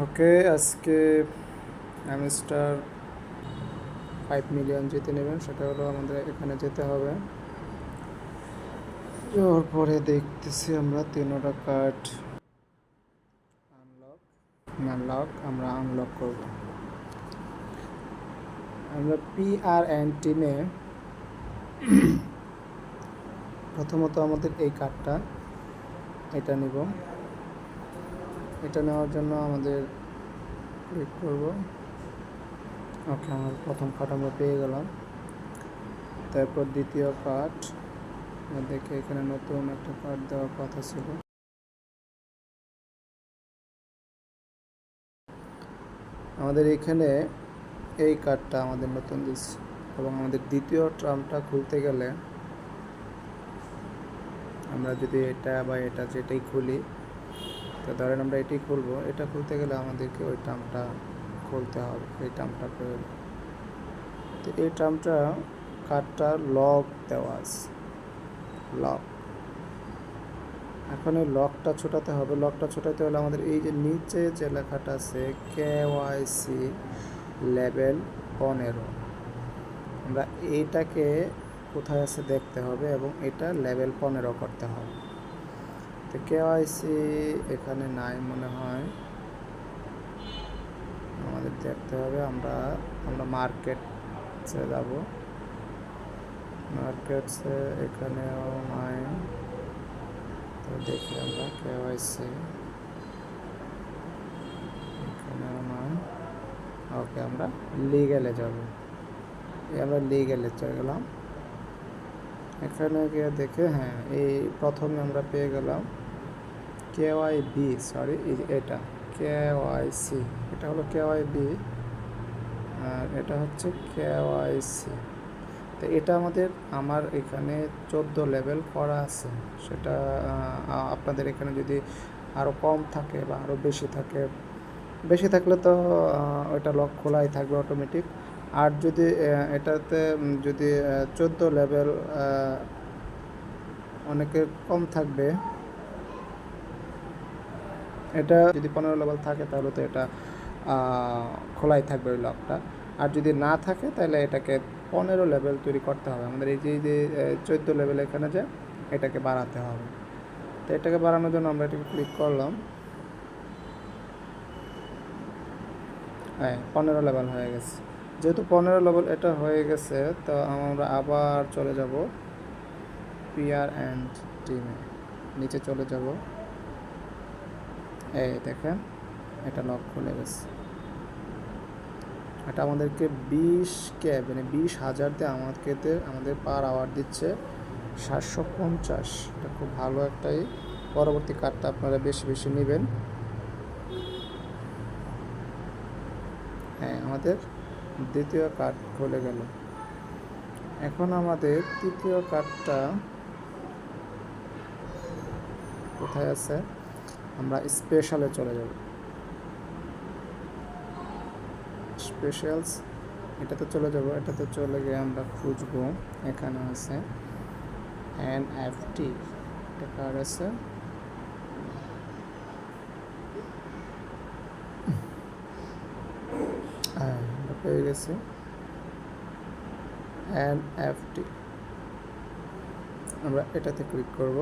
ওকে, আজকে hamster 5 million জিতে নেবেন। সেটা হলো আমাদের এখানে যেতে হবে। যাওয়ার পরে দেখতেছি আমরা 3টা কার্ড আনলক আমরা আনলক করব। আমরা PRN টিমে প্রথমত আমাদের এই কার্ডটা এটা নিব। এটা নেওয়ার জন্য আমাদের ক্লিক করব। ওকে, আমার প্রথম কার্ড আমরা পেয়ে গেলাম। তারপর দ্বিতীয় কার্ড দেখে এখানে নতুন একটা কার্ড দেওয়ার কথা ছিল। আমাদের এখানে এই কার্ডটা আমাদের নতুন দিচ্ছে এবং আমাদের দ্বিতীয় ট্রাম্পটা খুলতে গেলে আমরা যদি এটা বা এটা যেটাই খুলি, তো ধরেন আমরা এটাই খুলবো, এটা খুলতে গেলে আমাদেরকে ওই ট্রাম্পটা খুলতে হবে, এই ট্রাম্পটা প্রয়োজন। তো এই ট্রাম্পটা কার্ডটা লক দেওয়া আছে, লক। এখন এই লকটা ছোটাতে হবে। লকটা ছোটাতে হলে আমাদের এই যে নিচে যে লেখাটা আছে KYC লেভেল 15, আমরা এইটাকে কোথায় আছে দেখতে হবে এবং এটা লেভেল 15 করতে হবে। তো KYC এখানে নাই মনে হয়, আমাদের দেখতে হবে। আমরা মার্কেটসে যাব, মার্কেটসে এখানেও নাই। তো দেখি আমরা KYC এখানেও নয়। ওকে, আমরা লিগ্যালে যাব। আমরা লিগ্যালে চলে গেলাম। এখানে গিয়ে দেখে হ্যাঁ, এই প্রথমে আমরা পেয়ে গেলাম KYB, সরি এটা KYC, এটা হলো KYB আর এটা হচ্ছে KYC। তো এটা আমার এখানে 14 লেভেল করা আছে। সেটা আপনাদের এখানে যদি আরও কম থাকে বা আরও বেশি থাকে, বেশি থাকলে তো ওইটা লক খোলাই থাকবে অটোমেটিক। আর যদি এটাতে যদি 14 লেভেল অনেকের কম থাকবে, এটা যদি 15 লেভেল থাকে তাহলে তো এটা খোলাই থাকবে ওই লকটা। আর যদি না থাকে তাহলে এটাকে 15 লেভেল তৈরি করতে হবে আমাদের। এই যে 14 লেভেল এখানে যে এটাকে বাড়াতে হবে। তো এটাকে বাড়ানোর জন্য আমরা এটাকে ক্লিক করলাম। হ্যাঁ, 15 লেভেল হয়ে গেছে। যেহেতু 15 লেভেল এটা হয়ে গেছে, তো আমরা আবার চলে যাব PRN টিমে, নিচে চলে যাব। এই দেখেন, এটা লক খুলে গেছে। এটা আমাদেরকে 20K মানে 20,000 দিয়ে আমাদের পার আওয়ার দিচ্ছে 750। এটা খুব ভালো একটাই। পরবর্তী কার্ডটা আপনারা বেশি বেশি নেবেন। হ্যাঁ, আমাদের দ্বিতীয় কার্ড খুলে গেল। এখন আমাদের তৃতীয় কার্ডটা কোথায় আছে? আমরা স্পেশালে চলে যাব। স্পেশালস এটাতে চলে যাব। এটাতে চলে গিয়ে আমরা খুঁজবো, এখানে আছে NFT, এটা কার্ড আছে। হ্যাঁ, পেয়ে গেছি NFT। আমরা এটাতে ক্লিক করব।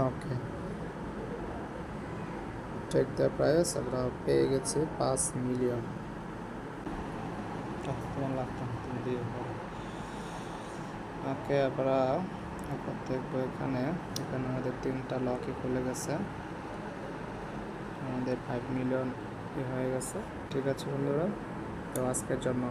ওকে, চেক দ্য প্রাইস। আমরা পেয়ে গেছি 5 মিলিয়ন। ওকে, আমরা এখন দেখবো এখানে আমাদের 3টা লকই খুলে গেছে, আমাদের 5 মিলিয়ন হয়ে গেছে। ঠিক আছে বন্ধুরা, তো আজকের জন্য